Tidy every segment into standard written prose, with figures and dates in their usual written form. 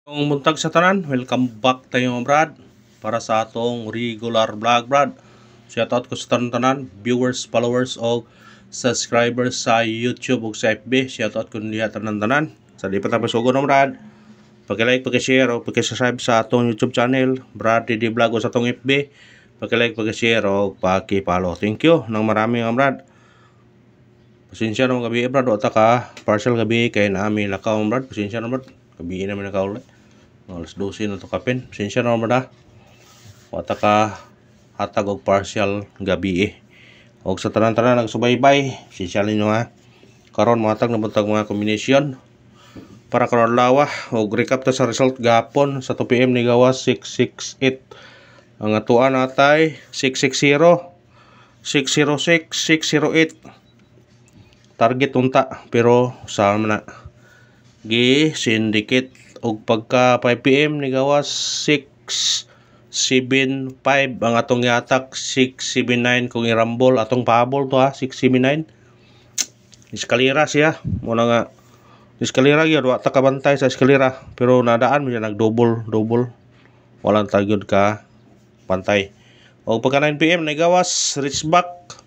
Ang buntag sa tanan, welcome back tayo Brad para sa atong regular vlog Brad. Shoutout ko sa tanan, viewers, followers o subscribers sa YouTube o sa FB. Shoutout ko niya tanan. Sa di pa tapos ugo no Brad. Pag-like, pag-share o pag-subscribe sa atong YouTube channel, Brad DD Vlog o sa atong FB. Pag-like, pag-share o pag-follow. Thank you nang marami nga Brad. Pasensya naman gabi Brad, o ka partial gabi kay naami lakaw Brad. Pasensya naman Brad. Gabi namin nakaw ulit. Alas 12 na ito kapin. Pasensya na naman na. Wata ka hatag og partial gabi Og sa tanan-tanan nagsubaybay. Pasensya ninyo ha. Karon matag na buntag mga kombinasyon. Para karon lawa. Og recap ta sa result gapon sa 2 PM ni gawas 668. Ang atuan natay 660. 606. 608. Target unta. Pero sa na. Syndicate og pagka 5 PM ni gawas 675 ang atong yatak 679 kung irambol atong pahabol to ha 679 eskalera siya muna nga eskalera gyud wa ta kabantay sa eskalera pero nadaan mo siya nag double walang tagyod ka pantay og pagka 9 PM ni gawas reach back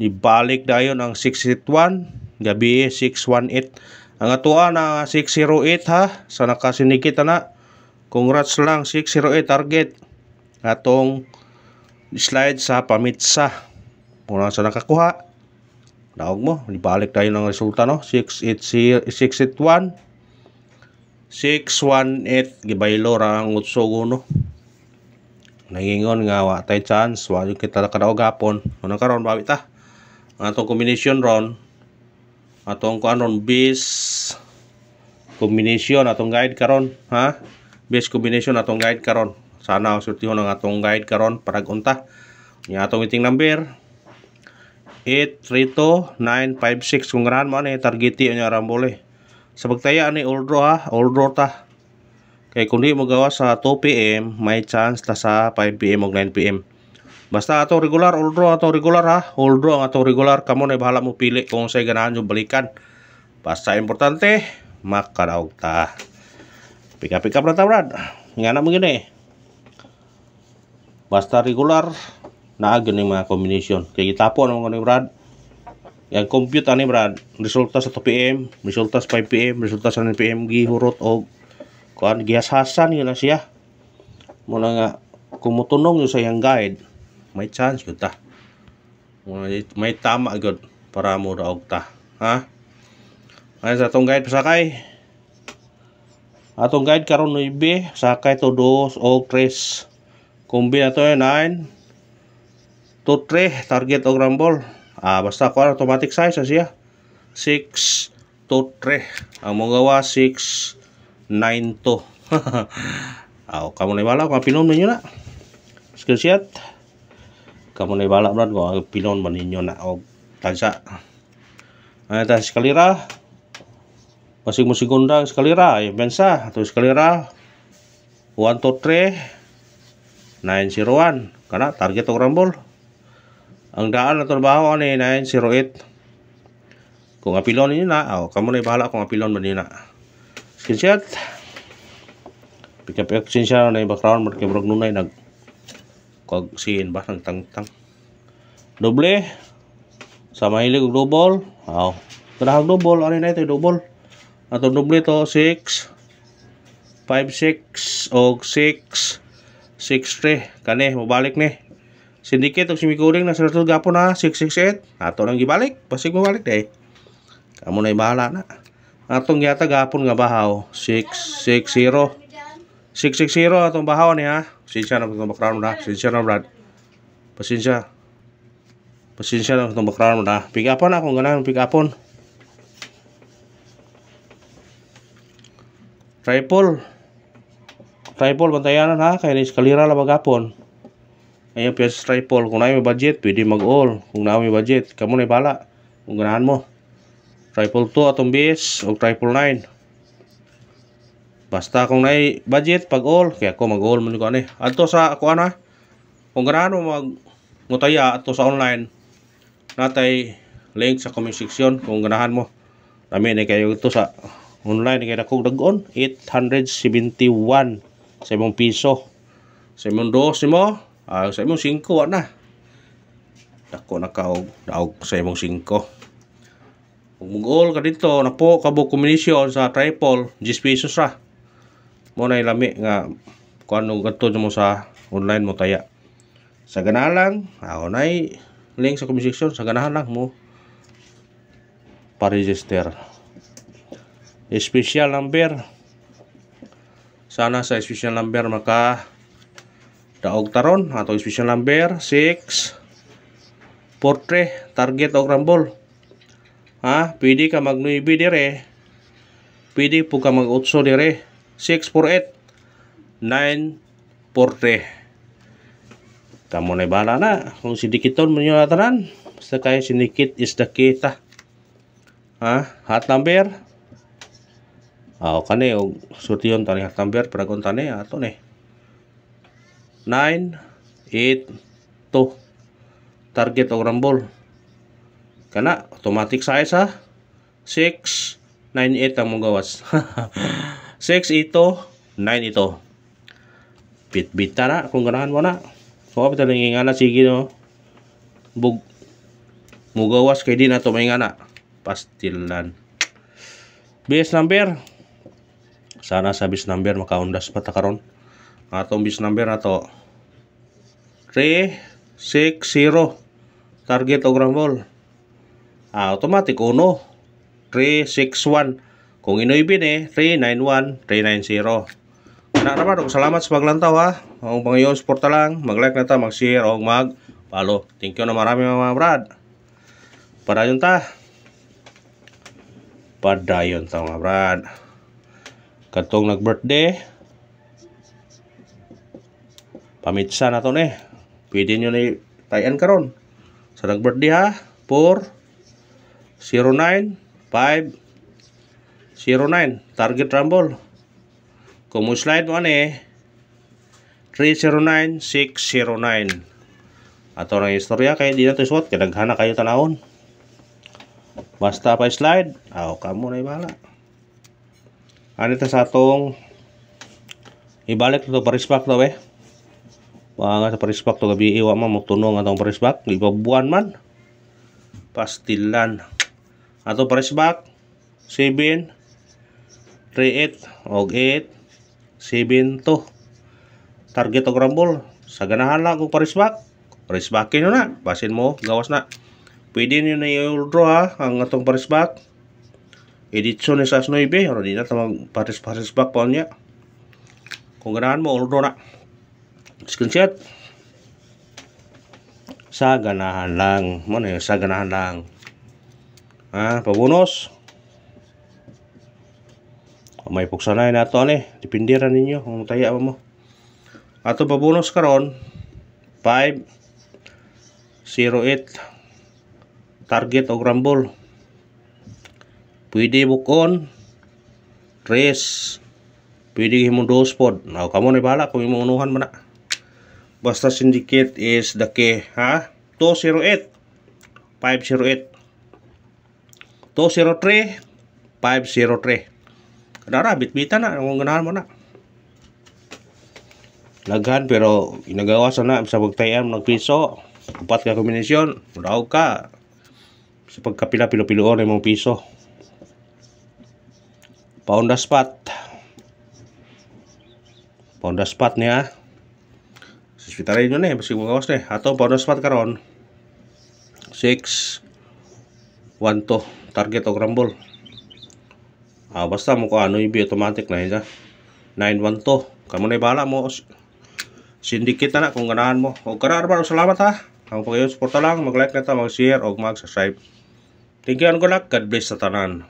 ibalik dayon ang 681 gabi 618 ang atuan na 608 ha sa nakasinikita na. Congrats lang 608 target. Atong slide sa pamitsa. Muna sa nakakuha. Daog mo, ibalik tayo ng resulta no. 681 618 gibaylo ra ang utsogo no. Nangingon nga wa tay chance, wa yung kita kadaog gapon. Unang karon bawi ta. Ang atong combination ron atong kuanon base combination atong guide karon ha base combination atong guide karon sana usultihon ang atong guide karon parag unta nya atong meeting number 832956 kung ganahan mo ani targeti nya rambole sa pagtaya ani all draw ha all draw ta kay kung di mo gawa sa 2 PM may chance ta sa 5 PM ug 9 PM. Basta ato regular, all draw ato regular ha. All draw ang ato regular. Kamo na bahala mo pili kung sa'y ganahan yung balikan. Basta importante, makadaog ta. Pick up na ta, Brad. Nga na mo gini. Basta regular, naagin yung mga combination. Kaya gitapo naman ko ni Brad. Yung compute ani Brad. Resulta sa 2 PM, resulta sa 5 PM, resulta sa 9 PM. Gihurot o kuhan, gihasasan yun na siya. Muna nga, kumutunong yung sayang guide. May chance yun ta. May tama agad para mo daog ta. Ha? Ay sa atong guide pasakay. Atong guide karon 9, sakay to 2 o 3. Kumbi na to 9 to 3 target og rumble. Basta ko automatic size siya. 6 to 3. Ang mga gawa 6 9 to. Kamo na bala kung pinon ninyo na. Screenshot. Kamu na ibala Brad ko pinon man ninyo na og tansa. Ay ta eskalera. Pasig mo segunda eskalera ay bensa ato eskalera 1 to 3 901 kana target og rumble. Ang daan na trabaho ani 908. Kung apilon ninyo na kamu na ibala kung apilon man ninyo na. Screenshot. Pick up siya na background mo kay brog nunay nag kag siin ba ng tangtang doble sa mahilig og double kadahang double ani na ito double atong doble to 6 5 6 og 6 6 3 kani mabalik ni syndicate og simikuring na sa gapon na 668 ato nang gibalik pasig mabalik day kamo na bahala na atong yata gapon nga bahaw 660 atong bahaw ni ha. Pasensya na itong background na. Pasensya na Brad. Pasensya na itong background na. Pick upon na kung ganahan pick upon. Triple bantayanan ha. Kaya eskalera lang magapon. Ayan piyas triple. Kung na may budget, pwede mag-all. Kung na may budget, kamo na ibala. Kung ganahan mo. Triple 2 atong base o triple 9. Basta kung naay budget pag all kaya ako mag-all man ko ani. Adto sa ako ana. Kung ganahan mo mutaya adto sa online natay link sa comment section kung ganahan mo. Dami na kayo ito sa Online kay dakog dagon 871 sa imong piso. Sa imong 2 mo, sa imong 5 na. Dako na kaog daog sa imong 5. Kung mag-all ka dito, napo kabog kombinasyon sa triple, 10 pesos ra. Mo na ilami nga kung anong gato mo sa online mo taya. Sa ganahan lang, ako na link sa comment section, sa ganahan lang mo pa-register. Special number. Sana sa special number maka daog taron. Ato special number 6 portre target og rumble. Pwede ka mag 9 dire. Pwede po ka mag 8 dire. 648 9 portre. Kamu na bahala na kung sindikiton mo nyo natanan. Basta kayo sindikit is the key ta. Hot number. Kani og surtiyon tani hot number paragon tani ato ni 982 target og rumble. Kana automatic size 698 ang mong gawas. 682 bit-bita na kung ganahan mo na. So kapit lang ingana sige no. Mugawas kay di na to may ingana. Pastilan. Base number. Sana sa base number makaundas pa ta karon. Atong base number na to 360 target og rumble. Automatic 1 361. Kung inoybin 391 390. Naman, salamat sa paglantaw Ang pangayon suporta lang, mag-like na ta, mag-share o mag-follow. Thank you na marami mga brad. Padayon ta mga brad. Katong nag-birthday, pamitsa na to ni. Pwede nyo na tayan karon. Sa nag-birthday 409 509 target rumble. Kung mo slide mo 309 609. Ato na istorya kay di na to isuot kay daghana kayo tanawon. Basta pa slide, kamo na ibala. Ani ta sa atong ibalik to parisbak daw Mga sa parisbak to gabi iwa man mo tunong atong parisbak, ibabuan man. Pastilan. Ato parisbak 7 38 og 8 7 to target og rumble. Sa ganahan lang kung parisbakin nyo na, basin mo gawas na. Pwede nyo na i-draw ang atong parisbak edisyon ni sa 9 o di na tamang parisbak pa niya. Kung ganahan mo draw na screenshot. Sa ganahan lang mo na sa ganahan lang pabonus. May puksanay na ito dipindiran ninyo kung taya mo. Ato pa bonus karon 508 target og rumble. Pwede bukon 3. Pwede himong 2 pod. Kamo na bahala kung imong unuhan man na. Basta syndicate is the key 208 508 203 503. Kadara, bit-bita na. Kung ganahan mo na. Laghan, pero inagawasan na sa pagtayan ng piso. 4 ka kombinasyon. Daog ka. Sa pagkapila-pilo-piloon ng mong piso. Pound the spot. Pound the spot niya. Siswitarin nyo basi magawas Ato, pound the spot karon 6 1 target o rumble. Basta mo ko ibi automatic na yun 912. Kamu na bahala mo syndicate na kung ganahan mo. O kararbar, salamat Ang pagkayon suporta lang, mag-like na ta, mag-share o mag-subscribe. Thank you and good luck. God bless sa tanan.